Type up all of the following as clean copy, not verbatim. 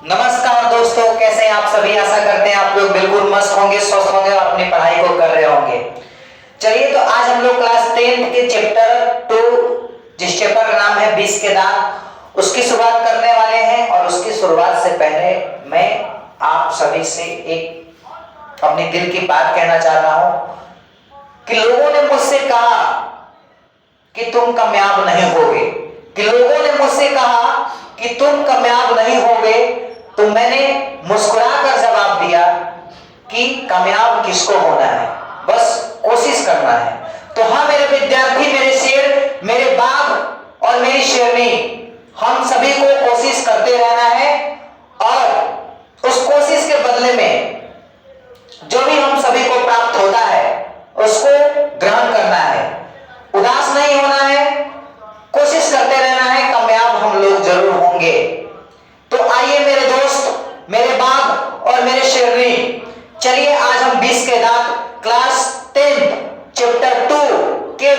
नमस्कार दोस्तों, कैसे हैं आप सभी। आशा करते हैं आप लोग बिल्कुल मस्त होंगे, स्वस्थ होंगे और अपनी पढ़ाई को कर रहे होंगे। चलिए, तो आज हम लोग क्लास 10th के चैप्टर 2, जिस चैप्टर का नाम है 20 के दांत, उसकी शुरुआत करने वाले हैं। और उसकी शुरुआत से पहले मैं आप सभी से एक अपनी दिल की बात कहना चाहता हूं कि लोगों ने मुझसे कहा कि तुम कामयाब नहीं होगे, कि लोगों ने मुझसे कहा कि तुम कामयाब नहीं होगे, तो मैंने मुस्कुराकर जवाब दिया कि कामयाब किसको होना है, बस कोशिश करना है। तो हाँ मेरे विद्यार्थी, मेरे शेर, मेरे बाघ और मेरी शेरनी, हम सभी को कोशिश करते रहना है और उस कोशिश के बदले में जो भी हम सभी को प्राप्त होता है उसको ग्रहण करना है। उदास नहीं होना है, कोशिश करते रहना है, कामयाब हम लोग जरूर होंगे। तो आइए मेरे दोस्त, मेरे बाघ और मेरे शेरनी, चलिए आज हम 20 के दांत क्लास 10 चैप्टर 2 के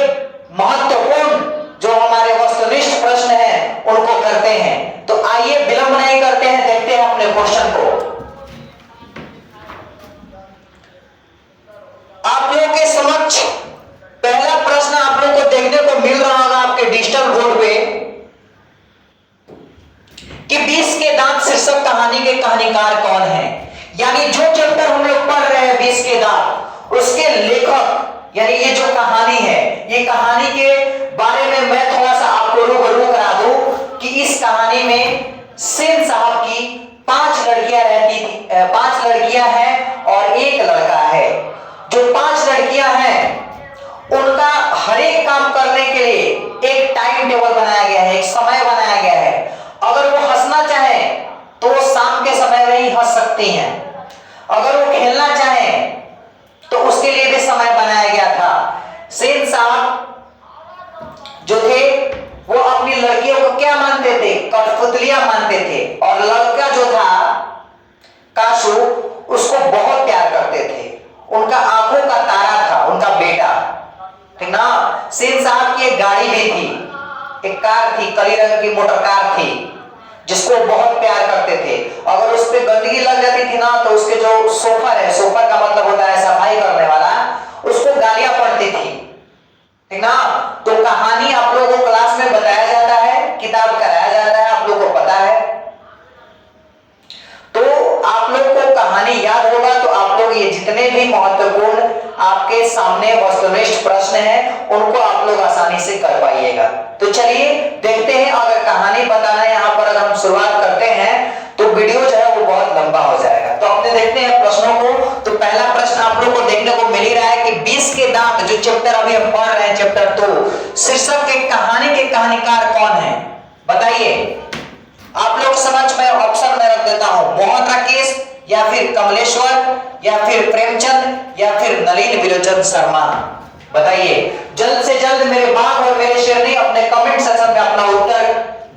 महत्वपूर्ण जो हमारे वस्तुनिष्ठ प्रश्न हैं उनको करते हैं। तो आइए विलंब नहीं करते हैं, देखते हैं अपने क्वेश्चन को। आप लोगों के समक्ष पहला प्रश्न आप लोगों को देखने को मिल रहा होगा आपके डिजिटल बोर्ड पे कि 20 के दांत शीर्षक कहानी के कहानीकार कौन है। यानी जो चैप्टर हम लोग पढ़ रहे हैं 20 के दांत, उसके लेखक, यानी ये जो कहानी है, ये कहानी के बारे में मैं थोड़ा सा आपको रूबरू करा दूं कि इस कहानी में सेन साहब की 5 लड़कियां रहती थी, 5 लड़कियां हैं और एक लड़का है। जो 5 लड़कियां हैं उनका हर एक काम करने के लिए एक टाइम टेबल बनाया गया है, एक समय बनाया गया है। अगर वो हंसना चाहे तो वो शाम के समय में ही हंस सकती हैं। अगर वो खेलना चाहे तो उसके लिए भी समय बनाया गया था। सेन साहब जो थे वो अपनी लड़कियों को क्या मानते थे? कठपुतलियां मानते थे। और लड़का जो था काशू, उसको बहुत प्यार करते थे। उनका आंखों का तारा था उनका बेटा, ठीक ना। सेन साहब की एक गाड़ी भी थी, एक कार थी, काली रंग की मोटर कार थी, जिसको बहुत प्यार करते थे। अगर उस पे गंदगी लग जाती थी ना, तो उसके जो सोफर है, सोफर का मतलब होता है सफाई करने वाला, उसको गालियां पड़ती थी, ठीक ना। तो कहानी आप लोगों को क्लास में बताया जाता है, किताब कराया जाता है, आप लोगों को पता है। तो आप लोग को कहानी याद होगा तो आप लोग ये जितने भी महत्वपूर्ण आपके सामने वस्तुनिष्ठ प्रश्न हैं उनको आप लोग आसानी से कर पाइएगा। तो चलिए देखते हैं। अगर कहानी बताना यहाँ पर अगर हम शुरुआत करते हैं तो वीडियो जो है वो बहुत लंबा हो जाएगा। तो अपने देखते हैं प्रश्नों को। तो पहला प्रश्न आप लोग को देखने को मिल ही रहा है कि 20 के दांत जो चैप्टर अभी हम पढ़ रहे हैं, चैप्टर 2, शीर्षक के कहानी के कहानीकार कौन है बताइए। आप लोग समझ में ऑप्शन में रख देता हूं, मोहन राकेश या फिर कमलेश्वर या फिर प्रेमचंद या फिर नलिन विलोचन शर्मा। बताइए जल्द से जल्द मेरे बाघ और मेरे शेरनी अपने कमेंट सेक्शन में अपना उत्तर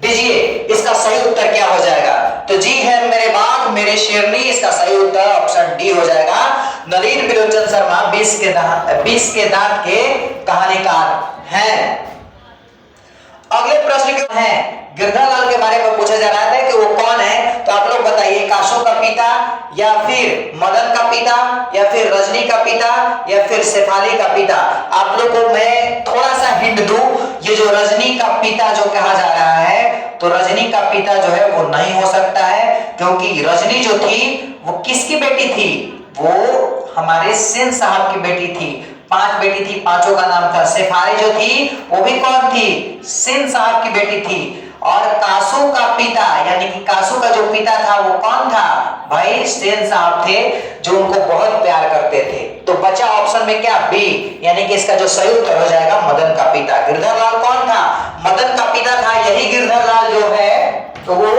दीजिए। इसका सही उत्तर क्या हो जाएगा? तो जी है मेरे बाघ मेरे शेरनी, इसका सही उत्तर ऑप्शन डी हो जाएगा। नलिन विलोचन शर्मा 20 के दांत के कहानीकार हैं। अगले प्रश्न क्यों है? गिरधरलाल के बारे में पूछा जा रहा था कि वो कौन है। तो आप लोग बताइए, काशू का पिता या फिर मदन का पिता या फिर रजनी का पिता या फिर शेफाली का पिता। आप लोग को मैं थोड़ा सा हिंट दूं, ये जो रजनी का पिता जो कहा जा रहा है, तो रजनी का पिता जो है वो नहीं हो सकता है, क्योंकि रजनी जो थी वो किसकी बेटी थी? वो हमारे सेन साहब की बेटी थी। 5 बेटी थी, पांचों का नाम था। शेफाली जो थी वो भी कौन थी? सेन साहब की बेटी थी। और कासू का पिता, यानी कि कासू का जो पिता था वो कौन था? भाई सेन साहब थे, जो उनको बहुत प्यार करते थे। तो बचा ऑप्शन में क्या? बी, यानी कि इसका जो सही उत्तर हो जाएगा मदन का पिता। गिरधरलाल कौन था? मदन का पिता था। यही गिरधरलाल जो है तो वो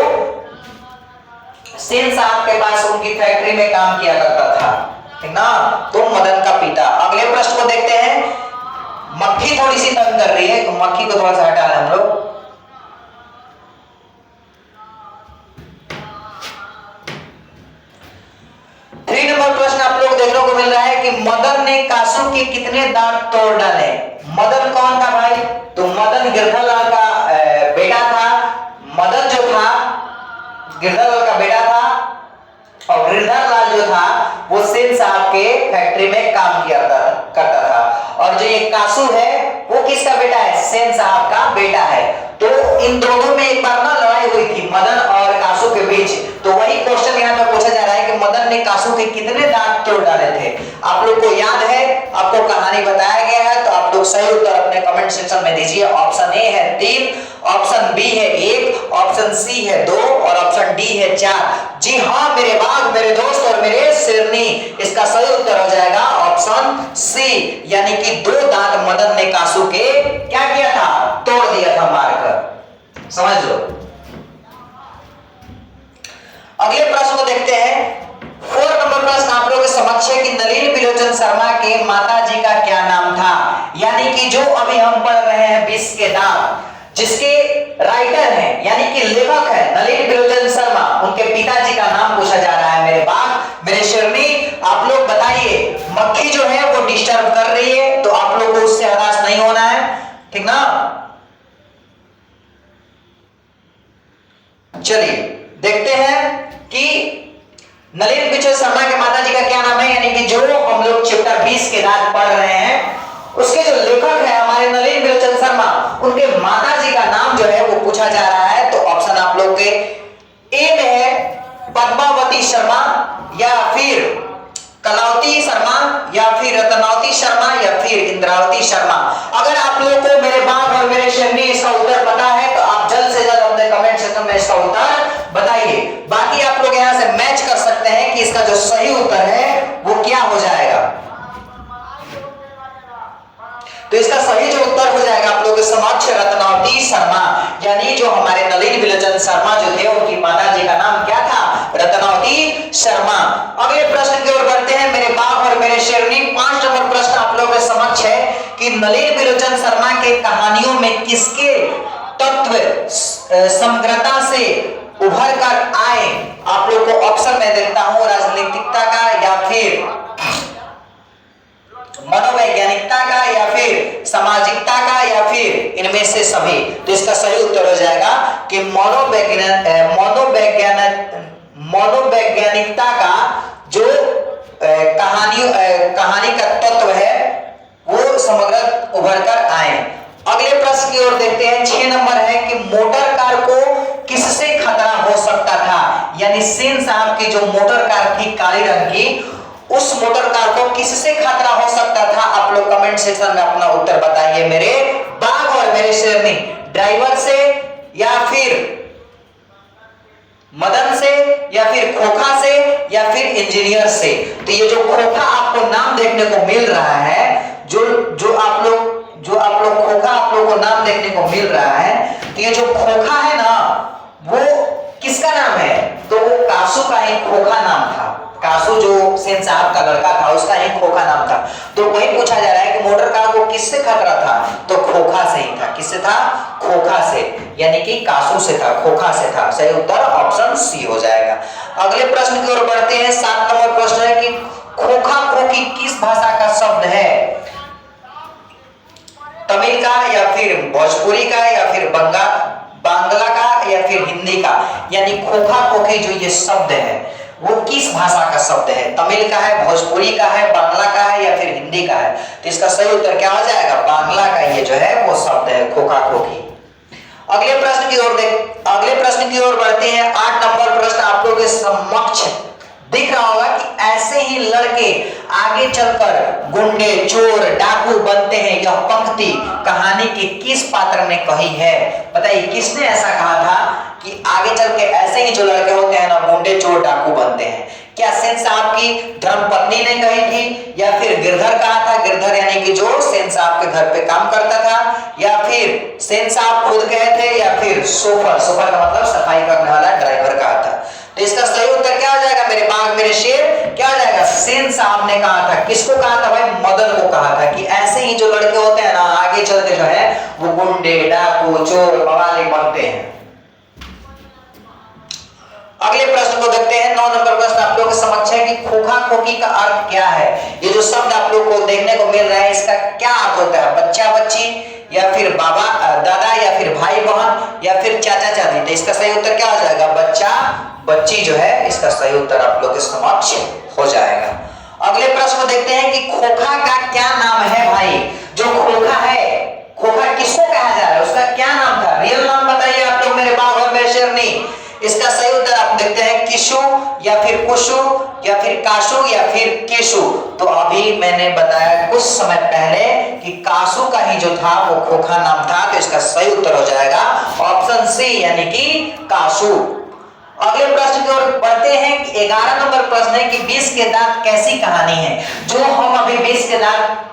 सेन साहब के पास उनकी फैक्ट्री में काम किया करता था, ठीक ना। तो मदन का पिता। अगले प्रश्न को देखते हैं। मक्खी थोड़ी सी तंग कर रही है, तो मक्खी को थोड़ा सा हटा लें हम लोग। नंबर प्रश्न आप लोग देखने को मिल रहा है कि मदन ने कासू के कितने दांत तोड़ डाले। मदन कौन था भाई? तो मदन गिरधरलाल का बेटा था। मदन जो था गिरधरलाल का बेटा था और गिरधर लाल जो था वो सेन साहब के फैक्ट्री में काम करता था। और जो ये कासू है वो किसका बेटा है? सेन साहब का बेटा है। तो इन दोनों में एक बार ना लड़ाई हुई थी मदन और कासू के बीच। तो वही क्वेश्चन यहाँ पे पूछा जा रहा है कि मदन ने कासू के कितने दांत तोड़ डाले थे? आप लोग को याद है, आपको कहानी बताया गया है, तो आप लोग सही उत्तर अपने कमेंट सेक्शन में दीजिए। ऑप्शन ए है 3, ऑप्शन बी है 1, ऑप्शन सी है 2 और ऑप्शन डी है 4। जी हाँ मेरे बाघ, मेरे दोस्त और मेरे शेरनी, इसका सही उत्तर हो जाएगा ऑप्शन सी, यानी कि 2 दांत मदन ने कासू के क्या किया था? तोड़ दिया था मारकर। समझ लो। अगले प्रश्न को देखते हैं। 4 नंबर प्रश्न आप लोगों के समक्ष है कि नलिन बिलोचन शर्मा के माता जी का क्या नाम था? यानी कि जो अभी हम पढ़ रहे हैं 20 के दांत, जिसके राइटर हैं यानी कि लेखक है नलिन बिलोचन शर्मा, उनके पिताजी का नाम पूछा जा रहा है। मेरे बाप मेरे शेरनी, आप लोग बताइए। मक्खी जो है वो डिस्टर्ब कर रही है, तो आप लोग को उससे हरास नहीं होना है, ठीक ना? चलिए देखते हैं कि नलिन बिलोचन शर्मा के माता जी का क्या नाम है, यानी कि जो हम लोग चैप्टर 20 के दांत पढ़ रहे हैं, उसके जो लेखक है हमारे नलिन बिलोचन शर्मा, उनके माता जी का नाम जो है वो पूछा जा रहा है। तो ऑप्शन आप लोग के ए में है पद्मावती शर्मा, या फिर कलावती शर्मा, या फिर रत्नावती शर्मा, या फिर इंद्रावती शर्मा। अगर आप लोग को मेरे बाप और मेरे शेरनी इसका उत्तर पता है तो आप जल्द से जल्द अपने कमेंट सेक्शन में इसका उत्तर बताइए। बाकी आप लोग यहां से मैच कर सकते हैं कि इसका जो सही उत्तर है वो क्या हो जाएगा। तो इसका सही जो उत्तर हो जाएगा आप लोगों के समक्ष रत्नावती शर्मा, यानी जो हमारे नलिन बिलोचन शर्मा जो थे उनकी माता जी का नाम क्या था? रत्नावती शर्मा। अगले प्रश्न की ओर बढ़ते हैं मेरे बाप और मेरे शेरनी। 5 नंबर प्रश्न आप लोगों के समक्ष है कि नलिन बिलोचन शर्मा के कहानियों में किसके तत्व समग्रता से उभर कर आए? आप लोग को ऑप्शन में देता हूं, राजनीतिकता का, या फिर मनोवैज्ञानिकता का, या फिर सामाजिकता का, या फिर इनमें से सभी। तो इसका सही उत्तर हो जाएगा कि मनोवैज्ञानिकता का जो कहानी का तत्व है वो समग्र उभर कर आए। अगले प्रश्न की ओर देखते हैं। 6 नंबर है कि मोटर कार को किससे खतरा हो सकता था? यानी सेन साहब की जो मोटर कार थी काले रंग की, उस मोटर कार को किससे खतरा हो सकता था? आप लोग कमेंट सेक्शन में अपना उत्तर बताइए मेरे बाघ और मेरे शेरनी। ड्राइवर से, या फिर मदन से, या फिर खोखा से, या फिर इंजीनियर से। तो ये जो खोखा आपको नाम देखने को मिल रहा है, जो आप लोग खोखा आप लोग को नाम देखने को मिल रहा है, तो ये जो खोखा है ना वो किसका नाम है? तो वो कासू का ही खोखा नाम था। कासू जो सेन साहब का लड़का था उसका ही खोखा नाम था। तो वही पूछा जा रहा है कि मोटर कार को किससे खतरा था? तो खोखा से ही था। किससे था? खोखा से, यानी कि कासू से था, खोखा से था। सही उत्तर ऑप्शन सी हो जाएगा। अगले प्रश्न की ओर बढ़ते हैं। 7 नंबर प्रश्न है कि खोखा खोखी किस भाषा का शब्द है? तमिल का, या फिर भोजपुरी का, या फिर बांग्ला का, या फिर हिंदी का। यानी खोखा खोखी जो ये शब्द है वो किस भाषा का शब्द है? तमिल का है, भोजपुरी का है, बांग्ला का है, या फिर हिंदी का है? तो इसका सही उत्तर क्या हो जाएगा? बांग्ला का ये जो है वो शब्द है खोखा खोखी। अगले प्रश्न की ओर बढ़ते हैं। 8 नंबर प्रश्न आप लोगों के समक्ष दिख रहा होगा कि ऐसे ही लड़के आगे चलकर गुंडे, चोर, डाकू बनते हैं। यह पंक्ति कहानी के किस पात्र ने कही है? बताइए किसने ऐसा कहा था कि आगे चल के ऐसे ही जो लड़के होते हैं ना गुंडे, चोर, डाकू बनते हैं? क्या सेन साहब की धर्मपत्नी ने कही थी, या फिर गिरधर कहा था? गिरधर यानी कि जो सेन साहब के घर पे काम करता था, या फिर सेन साहब खुद कहे थे, या फिर सोफर का मतलब सफाई करने वाला ड्राइवर कहा था? तो इसका सही उत्तर क्या हो जाएगा मेरे बाघ मेरे शेर? क्या हो जाएगा? सेन साहब ने कहा था। किसको कहा था भाई? मदन को कहा था कि ऐसे ही जो लड़के होते हैं ना आगे चलते जो है वो गुंडे, डाकू, चोर, बवाली बनते हैं। अगले प्रश्न को देखते हैं। 9 नंबर प्रश्न आप लोगों के समक्ष है कि खोखा खोखी का अर्थ क्या है? ये जो शब्द आप लोग को देखने को मिल रहा है इसका क्या अर्थ होता है? बच्चा बच्ची, या फिर बाबा दादा, या फिर भाई बहन, या फिर चाचा चाची? तो इसका सही उत्तर क्या हो जाएगा? बच्चा बच्ची जो है इसका सही उत्तर आप लोग के समक्ष हो जाएगा। अगले प्रश्न को देखते हैं कि खोखा का क्या नाम है भाई। जो खोखा है, खोखा किसको कहा जा रहा है, उसका क्या नाम था, रियल नाम बताइए आप लोग मेरे बाप और मेरे शेरनी। इसका सही उत्तर आप देखते हैं किशु या फिर कुशु या फिर काशु या फिर केशु। तो अभी मैंने बताया कुछ समय पहले कि काशु का ही जो था वो खोखा नाम था, तो इसका सही उत्तर हो जाएगा ऑप्शन सी यानी कि काशु। अगले प्रश्न की ओर बढ़ते हैं कि 11 नंबर प्रश्न है कि 20 के दांत कैसी कहानी है। जो हम अभी 20 के दांत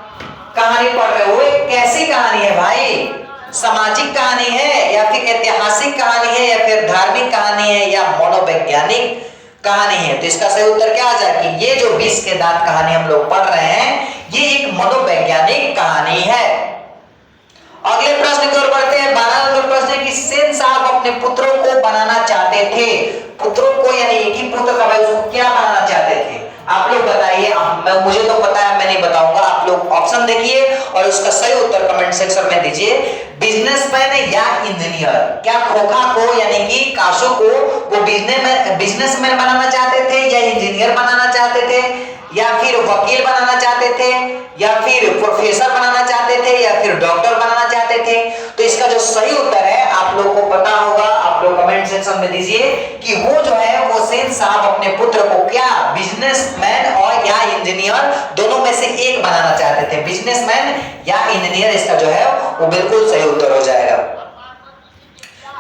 कहानी पढ़ रहे हो, एक कैसी कहानी है भाई, सामाजिक कहानी है या फिर ऐतिहासिक कहानी है या फिर धार्मिक कहानी है या मनोवैज्ञानिक कहानी है। तो इसका सही उत्तर क्या आ जाए कि ये जो 20 के दांत कहानी हम लोग पढ़ रहे हैं ये एक मनोवैज्ञानिक कहानी है। अगले प्रश्न की ओर बढ़ते हैं। 12 नंबर प्रश्न है कि सेन साहब अपने पुत्रों को बनाना चाहते थे, पुत्रों को यानी एक ही पुत्र था भाई, उसको क्या बनाना चाहते थे आप लोग बताइए। मुझे तो पता है, मैं नहीं बताऊंगा, आप लोग ऑप्शन देखिए और उसका सही उत्तर कमेंट सेक्शन में दीजिए। बिजनेसमैन या इंजीनियर। क्या खोखा को यानी कि काशु को वो बिजनेसमैन बनाना चाहते थे या इंजीनियर बनाना चाहते थे या फिर वकील बनाना चाहते थे या फिर प्रोफेसर बनाना चाहते थे या फिर डॉक्टर बनाना चाहते थे। तो इसका जो सही उत्तर है आप लोग को पता होगा, आप लोग कमेंट सेक्शन में दीजिए कि वो जो है वो सेन साहब अपने पुत्र को क्या बिजनेसमैन और या इंजीनियर दोनों में से एक बनाना चाहते थे, बिजनेसमैन या इंजीनियर। इसका जो है वो बिल्कुल सही उत्तर हो जाएगा।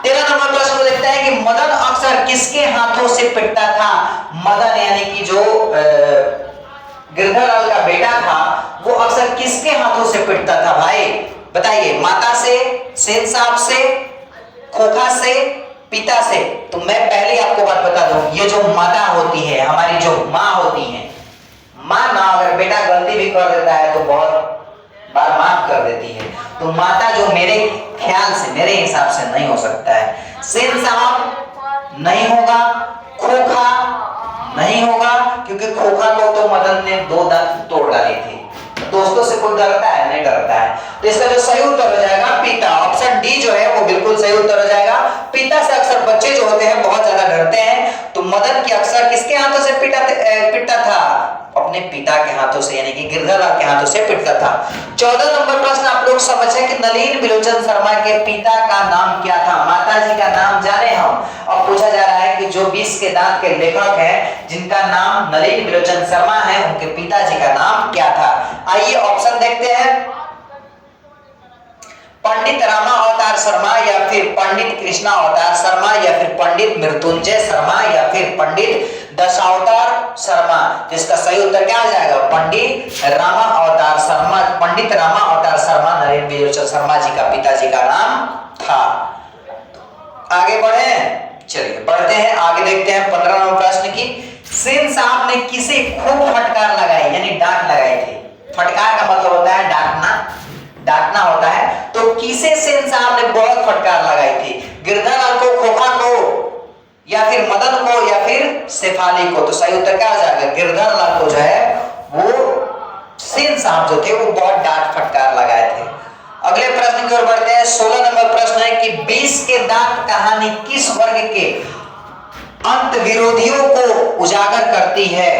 13 नंबर प्रश्न को देखते हैं कि मदन अक्सर किसके हाथों से पिटता था। मदन यानी कि जो गिरधरलाल का बेटा था वो अक्सर किसके हाथों से पिटता था भाई बताइए। माता से, सेन साहब से, खोखा से, पिता से। तो मैं पहले आपको बात बता दूं, ये जो माता होती है, हमारी जो माँ होती है, माँ ना अगर बेटा गलती भी कर देता है तो बहुत बार माफ कर देती है। तो माता जो मेरे ख्याल से, मेरे हिसाब से नहीं हो सकता है। सेन साहब नहीं होगा, खोखा नहीं होगा क्योंकि खोखा को तो मदन ने 2 दांत तोड़ डाली थी। दोस्तों से कोई डरता है? नहीं डरता है। तो इसका जो सही उत्तर हो जाएगा पिता, ऑप्शन डी जो है वो बिल्कुल सही उत्तर हो जाएगा। पिता से अक्सर बच्चे जो होते हैं बहुत ज्यादा डरते हैं। तो मदन की अक्सर किसके हाथों से पिटता था? अपने पिता के हाथों से यानी कि गिरधरलाल के हाथों से पिटता था। 14 नंबर प्रश्न आप लोग समझे कि नलिन बिलोचन शर्मा के पिता का नाम क्या था। माता जी का नाम जाने हम, अब पूछा जा रहा है कि जो 20 के दांत के लेखक हैं जिनका नाम नलिन बिलोचन शर्मा है उनके पिताजी का नाम क्या था। आइए ऑप्शन देखते हैं। पंडित रामा अवतार शर्मा या फिर पंडित कृष्णा अवतार शर्मा या फिर पंडित मृत्युंजय शर्मा या फिर पंडित दशावतार शर्मा। जिसका सही उत्तर क्या आ जाएगा? पंडित रामा अवतार शर्मा। पंडित रामा अवतार शर्मा नलिन बिलोचन शर्मा जी का पिताजी का नाम था। आगे बढ़े, चलिए बढ़ते हैं आगे, देखते हैं 15 नंबर प्रश्न की। सेन साहब ने किसे खूब फटकार लगाई यानी डांट लगाई थी। फटकार का मतलब होता है डांटना, डांटना होता है। तो किसे सेन साहब ने बहुत फटकार लगाई थी? गिरधरलाल को, खोखा को या फिर मदन को या फिर शेफाली को। तो सही उत्तर क्या आ जाएगा? गिरधरलाल को जो है वो सेन साहब जो थे वो बहुत डांट फटकार लगाए थे। अगले प्रश्न की ओर बढ़ते हैं। 16 नंबर प्रश्न है कि 20 के दांत कहानी किस वर्ग के अंत विरोधियों को उजागर करती है।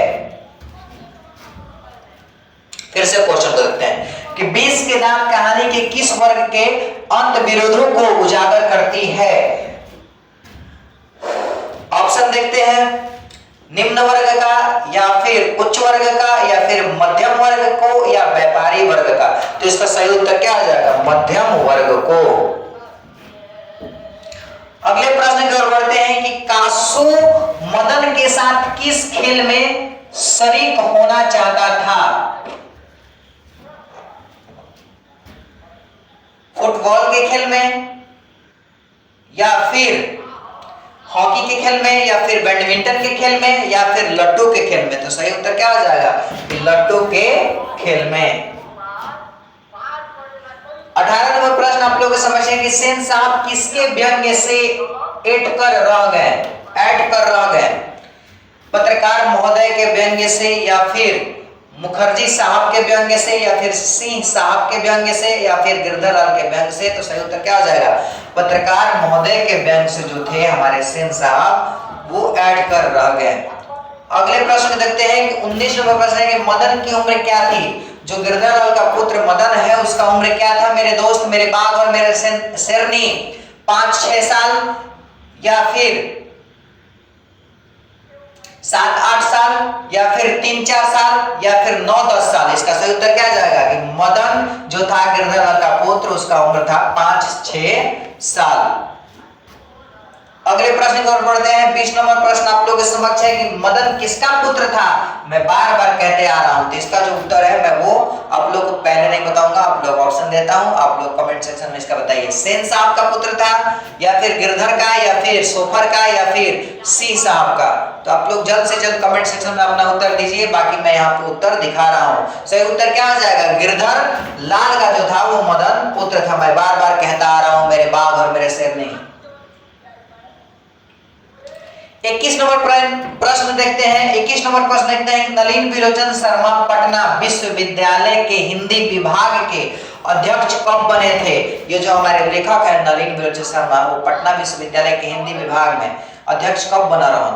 फिर से क्वेश्चन देखते हैं कि 20 के दांत कहानी के किस वर्ग के अंत विरोधियों को उजागर करती है। ऑप्शन देखते हैं। निम्न वर्ग का या फिर उच्च वर्ग का या फिर मध्यम वर्ग को या व्यापारी वर्ग का। तो इसका सही उत्तर क्या आ जाएगा? मध्यम वर्ग को। अगले प्रश्न की ओर बढ़ते हैं कि काशु मदन के साथ किस खेल में शरीक होना चाहता था। फुटबॉल के खेल में या फिर हॉकी के खेल में या फिर बैडमिंटन के खेल में या फिर लट्टू के खेल में। तो सही उत्तर क्या आ जाएगा? लट्टू के खेल में। 18 नंबर प्रश्न आप लोग समझिए कि सेन साहब किसके व्यंग्य से ऐड कर रह गए। पत्रकार महोदय के व्यंग्य से या फिर मुखर्जी साहब के व्यंग्य से, या फिर सिंह साहब के व्यंग्य से, या फिर गिरधरलाल के व्यंग्य से? तो सही उत्तर क्या हो जाएगा? पत्रकार महोदय के व्यंग्य से जो थे हमारे सेन साहब वो ऐड कर रह गए। अगले प्रश्न देखते हैं कि 19 नंबर प्रश्न है कि मदन की उम्र क्या थी? जो गिरधरलाल का पुत्र मदन है उसका उम्र क्या था मेरे दोस्त, मेरे बाघ और मेरे शेरनी? 5-6 साल, या फिर 7-8 साल, या फिर 3-4 साल, या फिर 9-10 साल? इसका सही उत्तर क्या जाएगा कि मदन जो था गिरधरलाल का पुत्र उसका उम्र था 5-6 साल। अगले प्रश्न की ओर बढ़ते हैं। 20 नंबर प्रश्न आप लोगों के समक्ष है कि मदन किसका पुत्र था? मैं बार बार कहते आ रहा हूं, तो इसका जो उत्तर है मैं वो आप लोग को पहले नहीं बताऊंगा, आप लोग ऑप्शन देता हूं, आप लोग कमेंट सेक्शन में इसका बताइए। सेन साहब का पुत्र था, या फिर गिरधर का, या फिर सोफर का, या फिर सी साहब का? तो आप लोग जल्द से जल्द कमेंट सेक्शन में अपना उत्तर दीजिए, बाकी मैं यहाँ पे उत्तर दिखा रहा हूँ। सही उत्तर क्या हो जाएगा? गिरधर लाल का जो था वो मदन पुत्र था। मैं बार बार कहता आ रहा हूँ, मेरे बाघ और मेरे शेर नहीं। 21 नंबर प्रश्न देखते हैं। 21 नंबर प्रश्न देखते हैं, नलिन विलोचन शर्मा पटना विश्वविद्यालय के हिंदी विभाग के अध्यक्ष कब बने थे? ये जो हमारे लेखक है नलिन विलोचन शर्मा, वो पटना विश्वविद्यालय के हिंदी विभाग में अध्यक्ष कब बना रहा?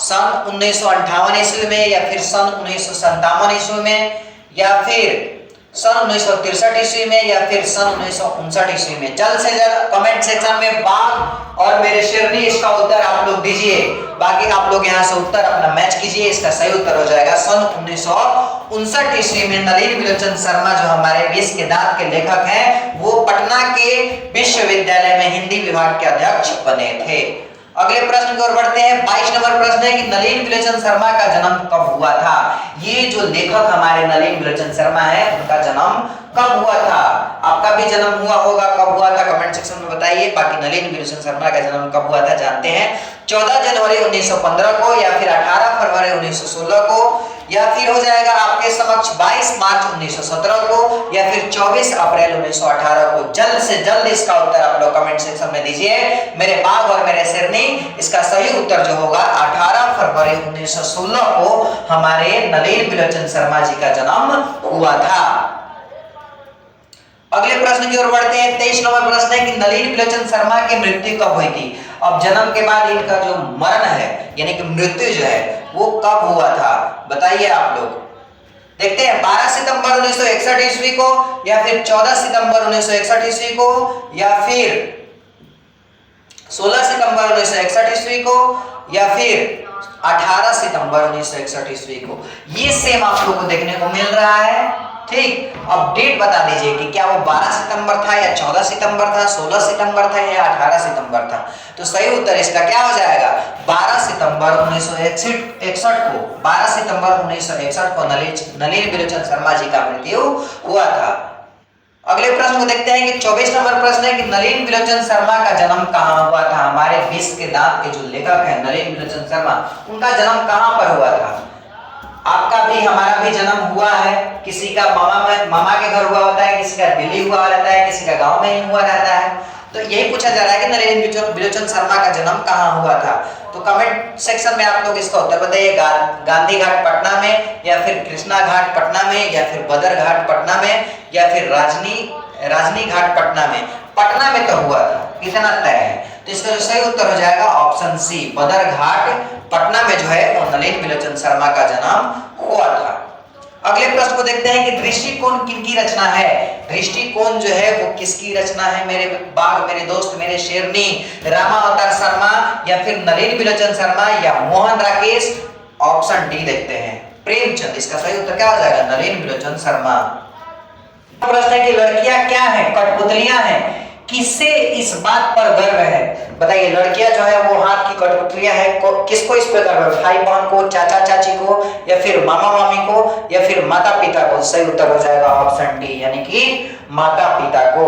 सन 1958 ईस्वी में, या फिर सन 1957 ईस्वी में, या फिर सन 1963 ईस्वी में, या फिर सन 1959 ईस्वी में? जल्द से जल्द कमेंट सेक्शन में बाघ और मेरे शेरनी इसका उत्तर आप लोग दीजिए, बाकी आप लोग यहाँ से उत्तर अपना मैच कीजिए। इसका सही उत्तर हो जाएगा सन 1959 ईस्वी में नलिन विलोचन शर्मा जो हमारे 20 के दांत के लेखक हैं वो पटना के विश्वविद्यालय में हिंदी विभाग के अध्यक्ष बने थे। अगले प्रश्न की ओर बढ़ते हैं। 22 नंबर प्रश्न है कि नलिन विलोचन शर्मा का जन्म कब हुआ था? ये जो लेखक हमारे नलिन विलोचन शर्मा है उनका जन्म कब हुआ था? आपका भी जन्म हुआ होगा, कब हुआ था कमेंट सेक्शन में बताइए। बाकी नलिन विलोचन शर्मा का जन्म कब हुआ था जानते हैं। 14 जनवरी 1915 को, या फिर 18 फरवरी 1916 को, या फिर हो जाएगा आपके समक्ष 22 मार्च 1917 को, या फिर 24 अप्रैल 1918 को। जल्द से जल्द इसका उत्तर आप लोग कमेंट सेक्शन में दीजिए, मेरे बाघ और मेरे शेरनी। इसका सही उत्तर जो होगा 18 फरवरी 1916 को हमारे नलिन विलोचन शर्मा जी का जन्म हुआ था। अगले प्रश्न की ओर बढ़ते हैं। 23 नंबर प्रश्न है कि नलिन विलोचन शर्मा की मृत्यु कब हुई थी? अब जन्म के बाद इनका जो मरण है यानी कि मृत्यु जो है वो कब हुआ था बताइए आप लोग। देखते हैं 12 सितंबर 1961 ईस्वी को, या फिर 14 सितंबर 1961 ईस्वी को, या फिर 16 सितंबर 1961 ईस्वी को, या फिर 18 सितंबर 1961 ईस्वी को। ये सेम आप लोग को देखने को मिल रहा है। ठीक, अब डेट बता दीजिए कि क्या वो 12 सितंबर था, या 14 सितंबर था, 16 सितंबर था, या 18 सितंबर था। तो सही उत्तर इसका क्या हो जाएगा 12 सितंबर 1961 को। 12 सितंबर 1961 को नलिन विलोचन शर्मा जी का मृत्यु हुआ था। अगले प्रश्न को देखते हैं कि 24 नंबर प्रश्न है कि नलिन विलोचन शर्मा का जन्म कहाँ हुआ था? हमारे 20 के दांत के जो लेखक हैं नलिन विलोचन शर्मा, उनका जन्म कहाँ पर हुआ था? आपका भी हमारा भी जन्म हुआ है, किसी का मामा के घर हुआ होता है, किसी का दिल्ली हुआ रहता है, किसी का गांव में ही हुआ रहता है। तो यही पूछा जा रहा है कि नलिन विलोचन शर्मा का जन्म कहाँ हुआ था। तो कमेंट सेक्शन में आप लोग इसका उत्तर बताइए। गांधी घाट पटना में, या फिर कृष्णा घाट पटना में, या फिर बदर घाट पटना में, या फिर राजनी घाट पटना में। पटना में तो हुआ था, इतना तय है। तो इसका जो सही उत्तर हो जाएगा ऑप्शन सी, बदर घाट पटना में जो है वो नलिन विलोचन शर्मा का जन्म हुआ था। अगले प्रश्न को देखते हैं कि दृष्टिकोण किनकी रचना है? दृष्टिकोण जो है वो किसकी रचना है मेरे बाघ, मेरे दोस्त, मेरे शेरनी? रामावतार शर्मा, या फिर नलिन विलोचन शर्मा, या मोहन राकेश? ऑप्शन डी देखते हैं, प्रेमचंद। इसका सही उत्तर क्या हो जाएगा नलिन विलोचन शर्मा। प्रश्न है कि लड़कियां क्या है? कठपुतलियां हैं। किससे इस बात पर गर्व है बताइए? लड़कियां जो है वो हाथ की कठपुतलियां है, किसको इस पर गर्व है? भाई बहन को, चाचा चाची को, या फिर मामा मामी को, या फिर माता पिता को? सही उत्तर हो जाएगा ऑप्शन डी यानी कि माता पिता को।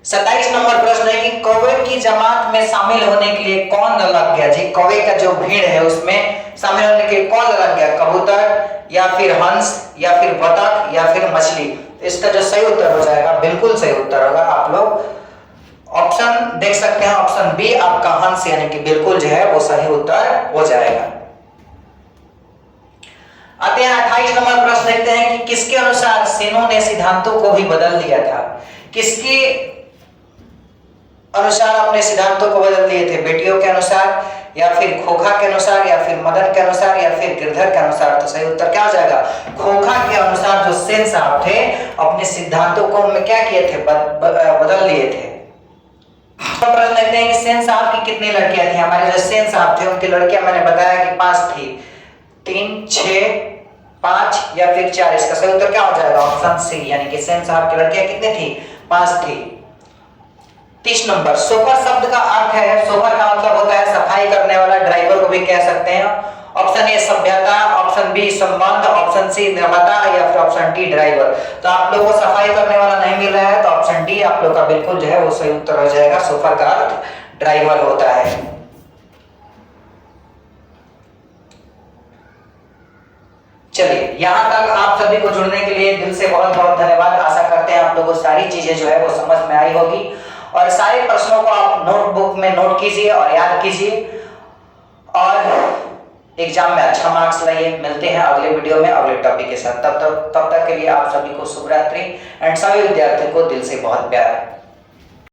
27 नंबर प्रश्न है कि कौवे की जमात में शामिल होने के लिए कौन लग गया जी? कौवे का जो भीड़ है उसमें शामिल होने के लिए कौन लग गया? कबूतर, या फिर हंस, या फिर बतख, या फिर मछली? इसका जो सही उत्तर हो जाएगा बिल्कुल सही उत्तर होगा। आप लोग ऑप्शन देख सकते हैं, ऑप्शन बी आपका हंस यानी कि बिल्कुल जो है वो सही उत्तर हो जाएगा। आते हैं 28 नंबर प्रश्न, देखते हैं कि किसके अनुसार सेनों ने सिद्धांतों को भी बदल दिया था। किसके अनुसार अपने सिद्धांतों को बदल दिए थे? बेटियों के अनुसार, या फिर खोखा के अनुसार, या फिर मदन के अनुसार, या फिर गिरधर के अनुसार? तो सही उत्तर क्या हो जाएगा? खोखा के अनुसार जो सेन साहब थे अपने सिद्धांतों को उनमें क्या किए थे? बदल लिए थे। तो प्रश्न देखते हैं कि सेन साहब की कितनी लड़कियां थी? हमारे जो सेन साहब थे उनकी लड़कियां मैंने बताया कि 5 थी। 3, 6, 5 या फिर 4? इसका सही उत्तर क्या हो जाएगा? ऑप्शन सी, यानी कि सेन साहब की लड़कियां कितनी थी? 5 थी। 30 नंबर, सोफर शब्द का अर्थ है, सोफर का मतलब होता है सफाई करने वाला, ड्राइवर को भी कह सकते हैं। ऑप्शन ए सभ्यता, ऑप्शन बी संबंध, ऑप्शन सी निर्माता, या फिर ऑप्शन डी ड्राइवर। तो आप लोगों को सफाई करने वाला नहीं मिल रहा है, तो ऑप्शन डी आप लोग का बिल्कुल जो है वो सही उत्तर हो जाएगा। सोफर का अर्थ ड्राइवर होता है। चलिए, यहां तक आप सभी को जुड़ने के लिए दिल से बहुत बहुत धन्यवाद। आशा करते हैं आप लोगों को सारी चीजें जो है वो समझ में आई होगी, और सारे प्रश्नों को आप नोटबुक में नोट कीजिए और याद कीजिए, और एग्जाम में अच्छा मार्क्स लाइए। मिलते हैं अगले वीडियो में अगले टॉपिक के साथ। तब तक के लिए आप सभी को शुभ रात्रि, एंड सभी विद्यार्थियों को दिल से बहुत प्यार।